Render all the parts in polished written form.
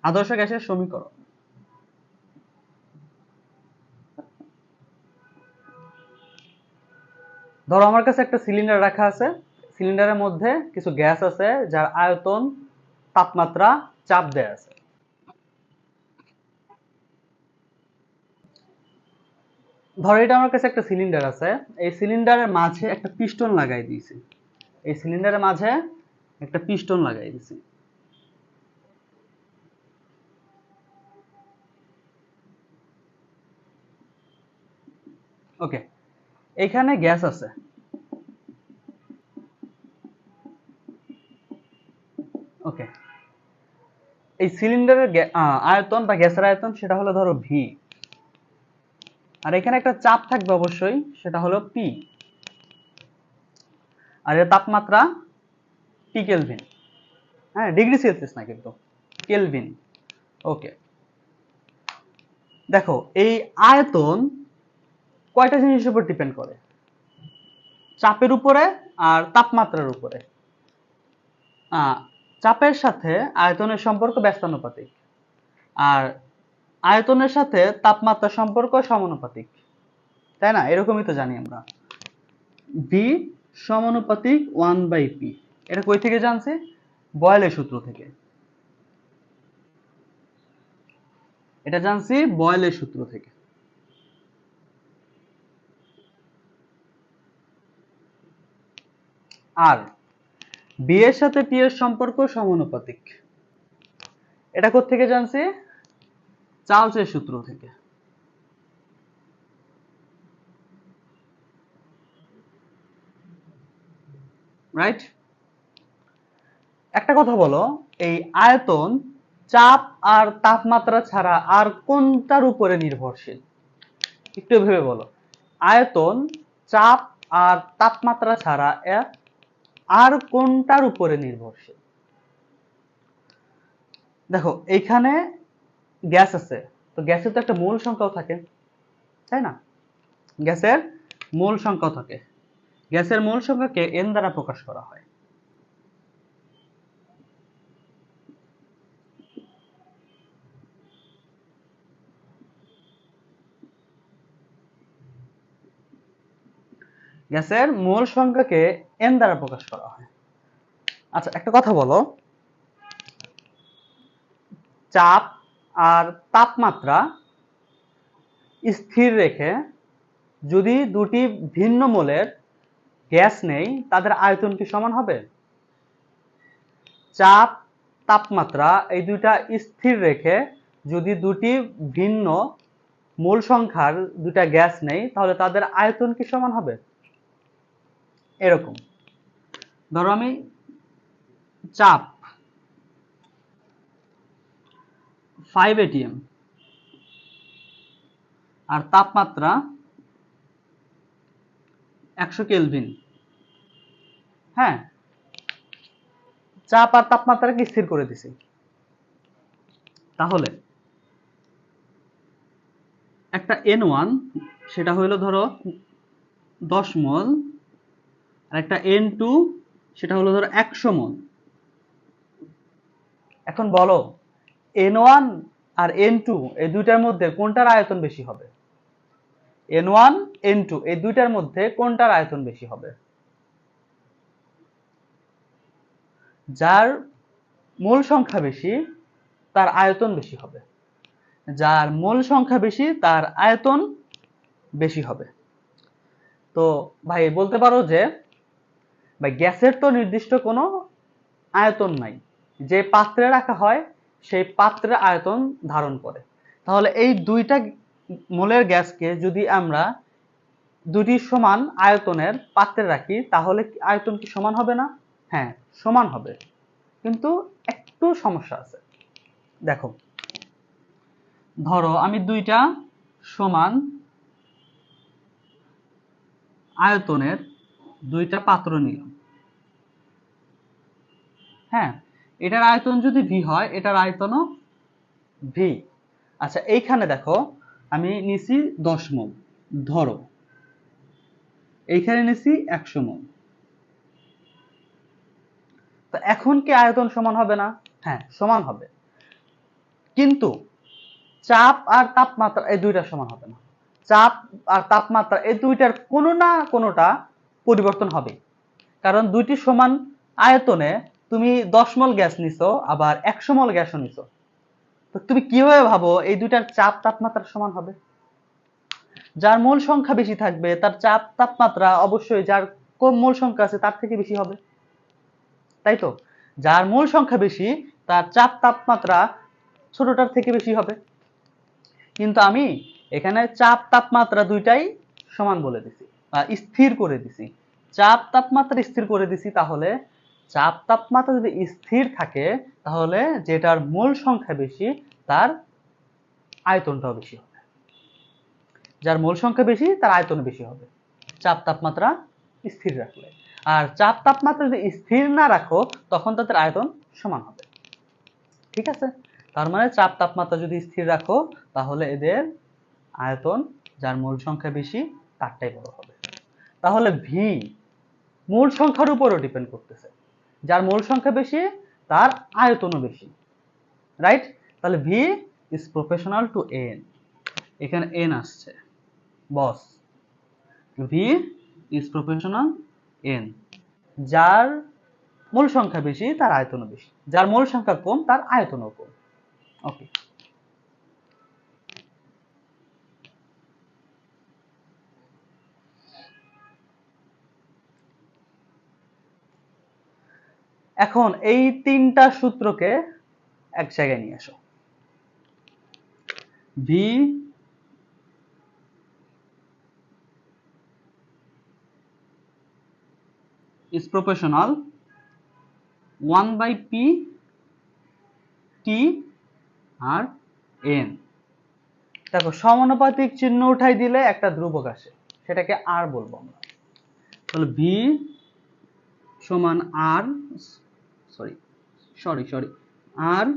আদর্শ গ্যাসের সমীকরণ। ধরো আমার কাছে একটা সিলিন্ডার রাখা আছে, সিলিন্ডারের মধ্যে কিছু গ্যাস আছে যার আয়তন, তাপমাত্রা, চাপ দেয়া আছে। ধরো এটা আমার কাছে একটা সিলিন্ডার আছে, এই সিলিন্ডারের মাঝে একটা পিস্টন লাগাই দিয়েছি, এই সিলিন্ডারের মাঝে একটা পিস্টন লাগাই দিয়েছি। ওকে, এখানে গ্যাস আছে। ওকে, এই সিলিন্ডারের আয়তন বা গ্যাসের আয়তন সেটা হলো ধরো ভি, আর এখানে একটা চাপ থাকবে অবশ্যই, সেটা হলো পি, আর এর তাপমাত্রা টি কেলভিন। হ্যাঁ, ডিগ্রি সেলসিয়াস না কিন্তু, কেলভিন। ওকে, দেখো এই আয়তন কয়টা জিনিসের উপর ডিপেন্ড করে? চাপের উপরে আর তাপমাত্রার উপরে। চাপের সাথে আয়তনের সম্পর্ক ব্যস্তানুপাতিক, আর আয়তনের সাথে তাপমাত্রার সম্পর্ক সমানুপাতিক, তাই না? এরকমই তো জানি আমরা, ভি সমানুপাতিক 1/p। এটা কই থেকে জানছি? বয়েলের সূত্র থেকে। এটা জানছি বয়েলের সূত্র থেকে। আর বি এর সাথে পি এর সম্পর্ক সমানুপাতিক, এটা কোত্থেকে জানছি? চার্লসের সূত্র থেকে। রাইট? একটা কথা বলো, এই আয়তন চাপ আর তাপমাত্রা ছাড়া আর কোনটার উপরে নির্ভরশীল? একটু ভেবে বলো। আয়তন, চাপ আর তাপমাত্রা ছাড়া আর কোনটার উপরে নির্ভরশীল? দেখো এইখানে গ্যাস আছে, তো গ্যাসের তো একটা মোল সংখ্যাও থাকে, তাই না? গ্যাসের মোল সংখ্যাও থাকে। গ্যাসের মোল সংখ্যাকে এন দ্বারা প্রকাশ করা হয়। গ্যাসের মোল সংখ্যাকে এন দ্বারা প্রকাশ করা হয়। আচ্ছা একটা কথা বলো, চাপ আর তাপমাত্রা স্থির রেখে যদি দুটি ভিন্ন মোলের গ্যাস নেই, তাদের আয়তন কি সমান হবে? চাপ, তাপমাত্রা এই দুইটা স্থির রেখে যদি দুটি ভিন্ন মোল সংখ্যার দুটা গ্যাস নেই, তাহলে তাদের আয়তন কি সমান হবে? এরকম ধরো আমি চাপ 5 atm আর তাপমাত্রা 100 কেলভিন। হ্যাঁ, চাপ আর তাপমাত্রাকে স্থির করে দিছি। তাহলে একটা N1 সেটা হইলো ধরো 10 মোল, আর একটা N2 সেটা হলো ধরো 100 মোল। এখন বলো N1 আর N2 এই দুইটার মধ্যে কোনটার আয়তন বেশি হবে? N1 N2 এই দুইটার মধ্যে কোনটার আয়তন বেশি হবে? যার মোল সংখ্যা বেশি তার আয়তন বেশি হবে, যার মোল সংখ্যা বেশি তার আয়তন বেশি হবে। তো ভাই বলতে পারো যে ভাই গ্যাসের তো নির্দিষ্ট কোনো আয়তন নাই, যে পাত্রে রাখা হয় সেই পাত্রের আয়তন ধারণ করে। তাহলে এই দুইটা মোলের গ্যাসকে যদি আমরা দুটি সমান আয়তনের পাত্রে রাখি, তাহলে আয়তন কি সমান হবে না? হ্যাঁ, সমান হবে, কিন্তু একটু সমস্যা আছে। দেখো ধরো আমি দুইটা সমান আয়তনের দুইটা পাত্র নিলাম। হ্যাঁ, এটার আয়তন যদি ভি হয়, এটার আয়তনও ভি। আচ্ছা এইখানে দেখো আমি নিছি 10 মোল, ধরো এইখানে নিছি 100 মোল। তো এখন কি আয়তন সমান হবে না? হ্যাঁ, সমান হবে। কিন্তু চাপ আর তাপমাত্রা এই দুইটা সমান হবে না। চাপ আর তাপমাত্রা এই দুইটার কোনো না কোনোটা পরিবর্তন হবে, কারণ দুইটি সমান আয়তনে তুমি 10 মল গ্যাস নিছো, আবার 100 মল গ্যাসও নিছো, তো তুমি কিভাবে ভাবো এই দুইটার চাপ তাপমাত্রা সমান হবে? যার মোল সংখ্যা বেশি থাকবে তার চাপ তাপমাত্রা অবশ্যই যার কম মোল সংখ্যা আছে তার থেকে বেশি হবে, তাই তো? যার মোল সংখ্যা বেশি তার চাপ তাপমাত্রা ছোটটার থেকে বেশি হবে। কিন্তু আমি এখানে চাপ তাপমাত্রা দুইটাই সমান বলে দিছি বা স্থির করে দিছি। চাপ তাপমাত্রা স্থির করে দিছি, তাহলে চাপ তাপমাত্রা যদি স্থির থাকে তাহলে যেটার মোল সংখ্যা বেশি তার আয়তনটাও বেশি হবে। যার মোল সংখ্যা বেশি তার আয়তন বেশি হবে চাপ তাপমাত্রা স্থির রাখলে। আর চাপ তাপমাত্রা যদি স্থির না রাখো তখন তাদের আয়তন সমান হবে। ঠিক আছে? তার মানে চাপ তাপমাত্রা যদি স্থির রাখো তাহলে এদের আয়তন যার মোল সংখ্যা বেশি তারটাই বড় হবে। তাহলে ভি মোল সংখ্যার উপরও ডিপেন্ড করতেছে। যার মোল সংখ্যা বেশি তার আয়তনও বেশি, রাইট? তাহলে V is proportional to n. এখানে এন আসছে, বস। V is proportional n. যার মোল সংখ্যা বেশি তার আয়তনও বেশি, যার মোল সংখ্যা কম তার আয়তনও কম। ওকে, এখন এই তিনটা সূত্রকে এক জায়গায় নিয়ে আসো। V is proportional 1 by p t আর n। দেখো সমানুপাতিক চিহ্ন উঠাই দিলে একটা ধ্রুবক আসে, সেটাকে আর বলবো আমরা। তাহলে ভি সমান আর আর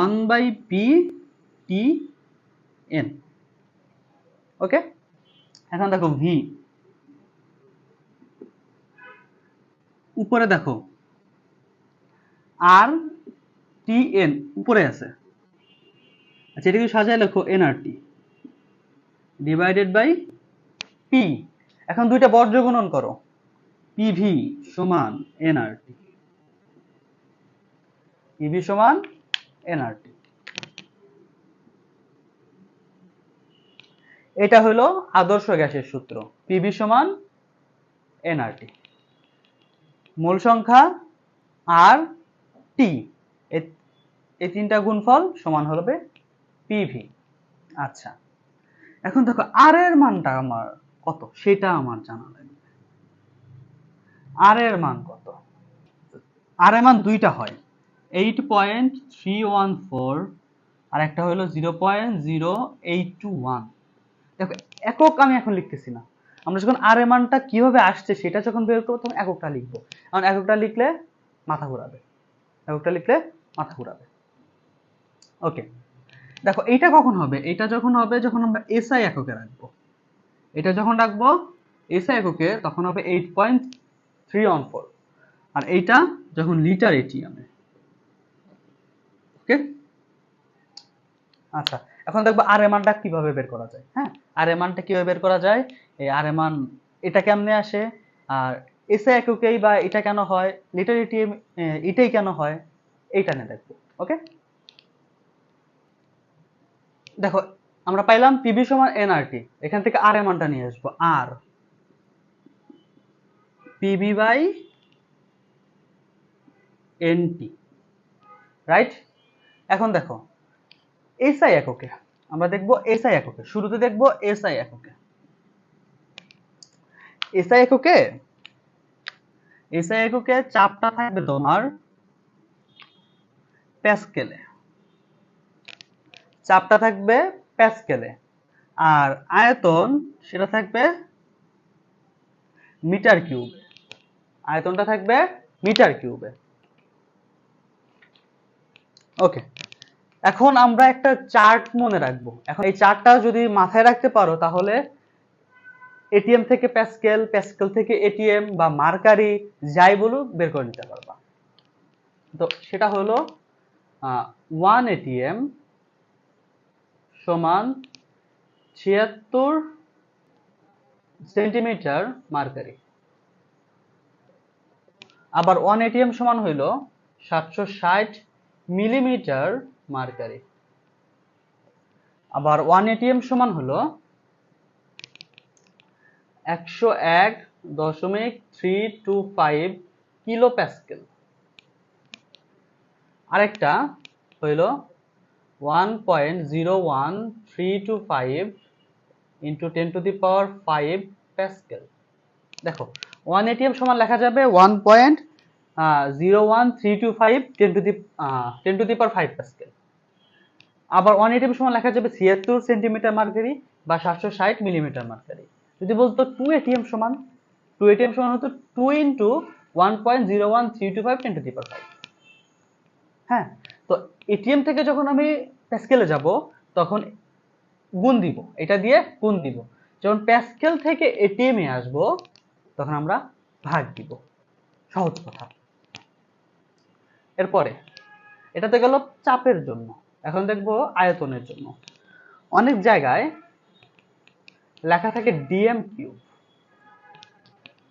1 by p t n। ওকে, এখন দেখো ভি উপরে দেখো আর টি এন উপরে আছে। আচ্ছা, এটাকে সাজায় লেখো এনআরটি ডিভাইডেড বাই পি। এখন দুইটা বর্জ্য গুণন করো, পিভি সমান এনআরটি। পিভি সমান এনআরটি। এটা হলো আদর্শ গ্যাসের সূত্র, পিভি সমান এনআরটি। মোল সংখ্যা আর টি এই তিনটা গুণফল সমান হবে পিভি। আচ্ছা, এখন দেখো আর এর মানটা আমার কত সেটা আমার জানা লাগবে। আর এর মান কত? আর এর মান দুইটা হয়, 8.314 আর একটা হলো 0.0821। দেখো একক আমি এখন লিখতেছি না, আমরা যখন আর এর মানটা কিভাবে আসছে সেটা যখন বের করবো তখন এককটা লিখবো। কারণ এককটা লিখলে মাথা ঘোরাবে, ওকে, দেখো এইটা কখন হবে? এটা যখন হবে যখন আমরা এসআই এককে রাখবো। এটা যখন রাখবো এসআই এককে তখন হবে 8.314, আর এইটা যখন লিটার এটিএমে। ওকে, আচ্ছা, এখন দেখবো আর এর মানটা কিভাবে বের করা যায়। হ্যাঁ, আর এর মানটা কিভাবে বের করা যায়, এই আর এর মান এটা কেমনে আসে, আর এসআই এককেই বা এটা কেন হয়, লিটার এটিএম এটাই কেন হয়, এইটা নিয়ে দেখবো। ওকে, দেখো আমরা পাইলাম পিভি সমান এনআরটি, এখান থেকে আর এর মানটা নিয়ে আসবো, আর পিভি বাই এনটি, রাইট? এখন দেখো এসআই এককে আমরা দেখবো, এসআই এককে শুরুতে দেখবো, এসআই এককে চাপটা থাকবে তোমার প্যাসকেলে, আর আয়তন সেটা থাকবে মিটার কিউবে, আয়তনটা থাকবে মিটার কিউবে। ওকে, এখন আমরা একটা চার্ট মনে রাখবো। এখন এই চার্টটা যদি মাথায় রাখতে পারো তাহলে এটিএম থেকে প্যাসকেল, প্যাসকেল থেকে এটিএম বা মার্কারি যাই বলুক বের করে নিতে পারবা। তো সেটা হলো 1 ATM সমান 76 সেন্টিমিটার মার্কারি। আবার 1 ATM সমান হইল 760 মিলিমিটার মার্কারি। আবার 1 ATM সমান হলো 101.325 কিলো প্যাসকেল। আরেকটা হইল 1.01325 into 10 to the power 5 Pascal. দেখো 1 ATM সমান লেখা যাবে 1.01325 10 টু দি পাওয়ার 5 প্যাসকেল। আবার 1 ATM সমান লেখা যাবে 76 সেন্টিমিটার মার্কারি বা 760 মিলিমিটার মার্কারি। যদি বলতো 2 ATM সমান, 2 ATM সমান হতো 2 ইন্টু 1.01325 10 টু দি পাওয়ার 5। হ্যাঁ, তো এটিএম থেকে যখন আমি প্যাসকেলে যাব তখন গুণ দিব, এটা দিয়ে গুণ দিব। যখন প্যাসকেল থেকে এটিএম এ আসব তখন আমরা ভাগ দিব। সহজ কথা। এরপরে এটাতে গেল চাপের জন্য, এখন দেখব আয়তনের জন্য। অনেক জায়গায় লেখা থাকে ডিএম কিউব।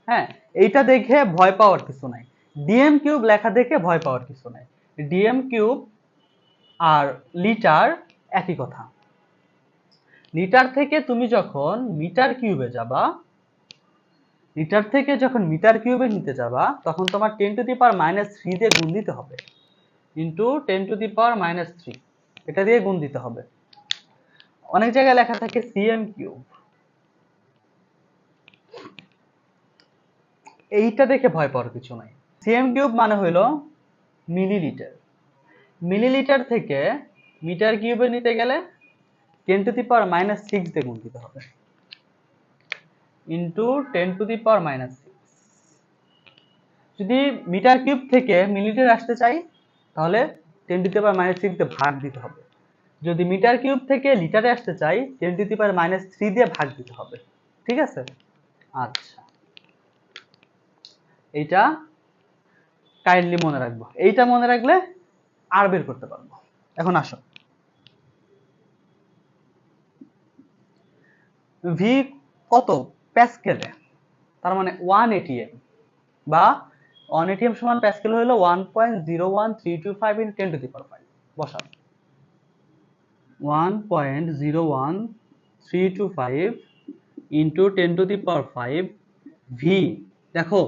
হ্যাঁ, এইটা দেখে ভয় পাওয়ার কিছু নাই। ডিএম কিউব লেখা দেখে ভয় পাওয়ার কিছু নাই। ডিএম কিউব আর লিটার একই কথা। লিটার থেকে তুমি যখন মিটার কিউবে যাবা, লিটার থেকে যখন মিটার কিউবে নিতে যাবা তখন তোমার 10 টু দি পাওয়ার -3 দিয়ে গুণ দিতে হবে, ইন্টু 10 টু দি পাওয়ার -3 এটা দিয়ে গুণ দিতে হবে। অনেক জায়গায় লেখা থাকে সিএম কিউব, এইটা দেখে ভয় পাওয়ার কিছু নাই। সিএম কিউব মানে হইল মিলিলিটার। মিলিলিটার থেকে মিটার কিউবে নিতে গেলে 10 টু দি পাওয়ার -6 দিয়ে গুণ দিতে হবে, ইন্টু 10 টু দি পাওয়ার -6। যদি মিটার কিউব থেকে মিলিলিটার আসতে চাই তাহলে 10 টু দি পাওয়ার -6 দিয়ে ভাগ দিতে হবে। যদি মিটার কিউব থেকে লিটারে আসতে চাই 10 টু দি পাওয়ার -3 দিয়ে ভাগ দিতে হবে। ঠিক আছে? আচ্ছা, এইটা কাইন্ডলি মনে রাখবো। এইটা মনে রাখলে আর বের করতে পারবো। এখন আসো, ভি কত প্যাসকেলে, তার মানে 1 ATM বা 1 ATM সমান প্যাসকেল হলো 1.01325 ইন 10 টু দি পাওয়ার 5। বসাও 1.01325 into 10 to the power 5 V. দেখো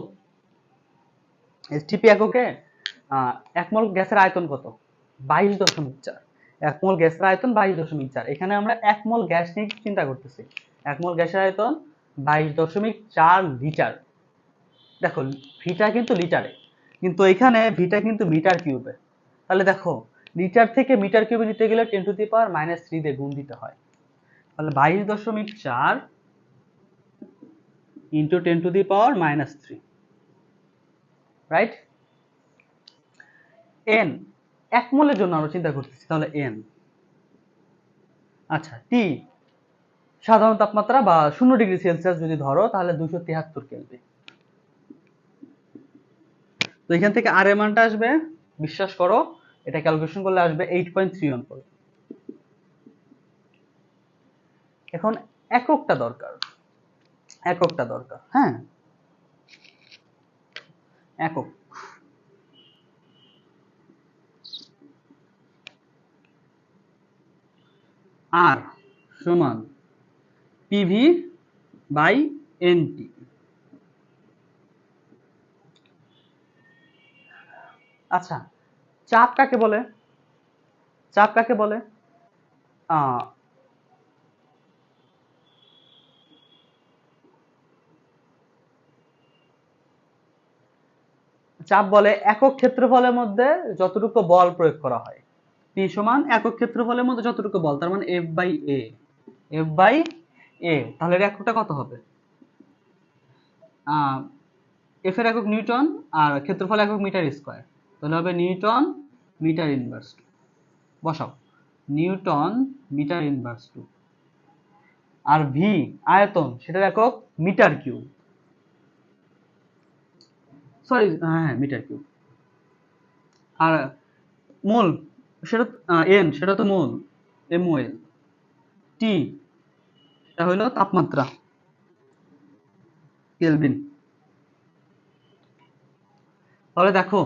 এসটিপি এককে 1 মোল গ্যাসের আয়তন কত? 22.4। 1 মোল গ্যাসের আয়তন 22.4। এখানে আমরা 1 মোল গ্যাস নিয়ে চিন্তা করতেছি। 1 মোল গ্যাসের আয়তন 22.4 লিটার। দেখো ভিটা কিন্তু লিটারে, কিন্তু এখানে ভিটা কিন্তু মিটার কিউবে। তাহলে দেখো লিটার থেকে মিটার কিউবে নিতে গেলে 10 টু দি পাওয়ার -3 দিয়ে গুণ দিতে হয়। তাহলে 22.4 into 10 to the power -3, right? N 1 মোলের জন্য আমরা চিন্তা করতেছি, তাহলে এন। আচ্ছা, টি সাধারণ তাপমাত্রা বা 0°C যদি ধরো তাহলে 273 কেলভিন। তো এখান থেকে আর এর মানটা আসবে, বিশ্বাস করো এটা ক্যালকুলেশন করলে আসবে 8.314। এখন এককটা দরকার, এককটা দরকার। হ্যাঁ, একক। আর সমান পিভি বাই এনটি। আচ্ছা, চাপ কাকে বলে? চাপ কাকে বলে? চাপ বলে একক ক্ষেত্রফলের মধ্যে যতটুকু বল প্রয়োগ করা হয়। পি সমান একক ক্ষেত্রফলের মধ্যে যতটুকু বল, তার মানে F by A. F by A, তাহলে এর এককটা কত হবে? এফ এর একক নিউটন আর ক্ষেত্রফল একক মিটার স্কয়ার, তাহলে হবে নিউটন মিটার ইনভার্স 2। বসাও নিউটন মিটার ইনভার্স 2। আর ভি আয়তন, সেটার একক মিটার কিউব, সরি হ্যাঁ মিটার কিউব। আর মোল সেটা এন সেটা তো মোল, MOL। টি এটা হলো তাপমাত্রা, কেলভিন। তাহলে দেখো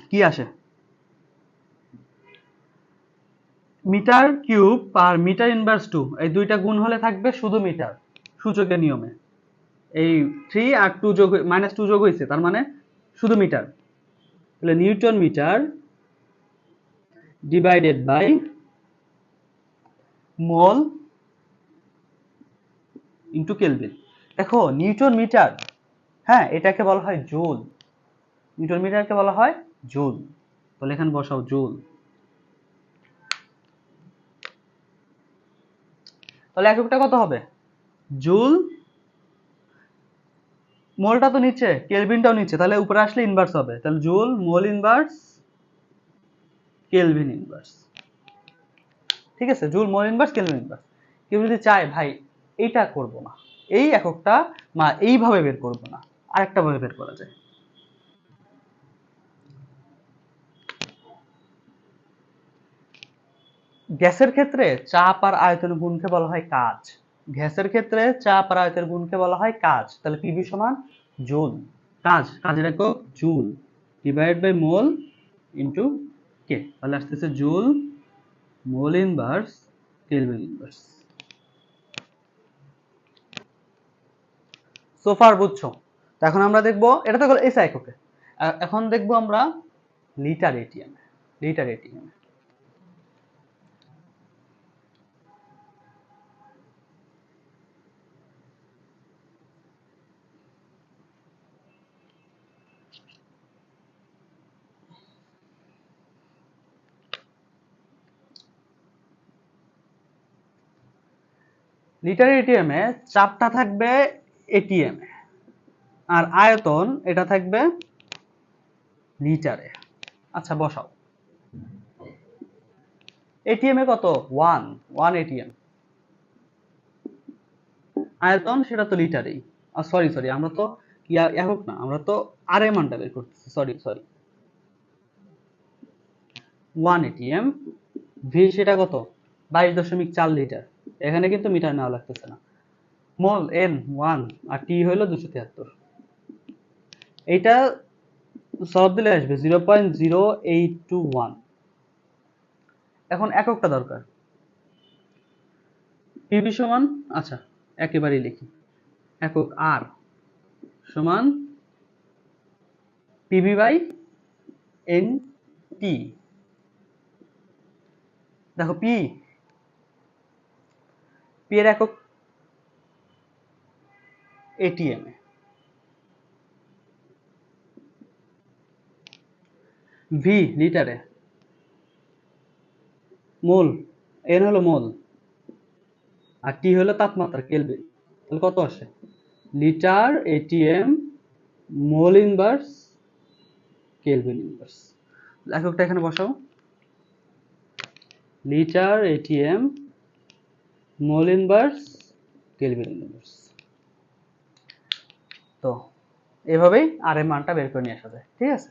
কি আসে, metre cube per metre inverse 2, এই দুইটা গুণ হলে থাকবে শুধু মিটার, সূচকের নিয়মে। এই 3 আর 2 যোগ -2 যোগ হয়েছে, তার মানে শুধু মিটার। তাহলে newton metre divided by mole into kelvin. দেখো নিউটন মিটার, হ্যাঁ এটাকে বলা হয় জুল, নিউটন মিটারকে বলা হয় জুল। তাহলে এখানে বসাও জুল। তাহলে এককটা কত হবে, জুল। মোলটা তো নিচে, কেলভিনটাও নিচে, তাহলে উপরে আসলে ইনভার্স হবে, তাহলে joule mole inverse kelvin inverse. ঠিক আছে, joule mole inverse kelvin inverse. কেউ যদি চায় ভাই এইটা করব না, এই এককটা এইভাবে বের করব না, আরেকটা ভাবে বের করা যায়। গ্যাসের ক্ষেত্রে চাপ আর আয়তনের গুণকে বলা হয় কাজ, গ্যাসের ক্ষেত্রে চাপ আর আয়তনের গুণকে বলা হয় কাজ। তাহলে পিভি সমান জুল, কাজের একক joule divide by mole into K, তাহলে আসতেছে joule mole inverse kelvin inverse. So far বুঝছো? তো এখন আমরা দেখবো, এটা তো গেলো এসআই এককে, এখন দেখবো আমরা litre ATM. Litre ATM litre ATM এ চাপটা থাকবে এটিএম এ, আর আয়তন এটা থাকবে লিটারে। আচ্ছা বসাও, এটিএম এ কত, 1 এটিএম, আয়তন সেটা তো লিটারেই। সরি সরি, আমরা তো একক না, আমরা তো আর এর মানটা বের করতেছি, সরি সরি। 1 এটিএম, ভি সেটা কত, 22.4 লিটার, এখানে কিন্তু মিটার নেওয়া লাগতেছে না। মোল এন 1 আর টি হলো 273, এইটা সলভ দিলে আসবে 0.0821। এখন এককটা দরকার, পিভি সমান, আচ্ছা একেবারেই লিখি, একক আর সমান পিভি বাই এন টি। দেখো পি পি এর একক এটিএম এ, ভি লিটারে, মোল এন হলো মোল, আর টি হলো তাপমাত্রা কেলভিন। তাহলে কত আসে, litre ATM mole inverse kelvin inverse. এককটা এখানে বসাও, litre ATM mole inverse kelvin inverse. তো এভাবেই আর এর মানটা বের করে নিয়ে আসা যায়, ঠিক আছে।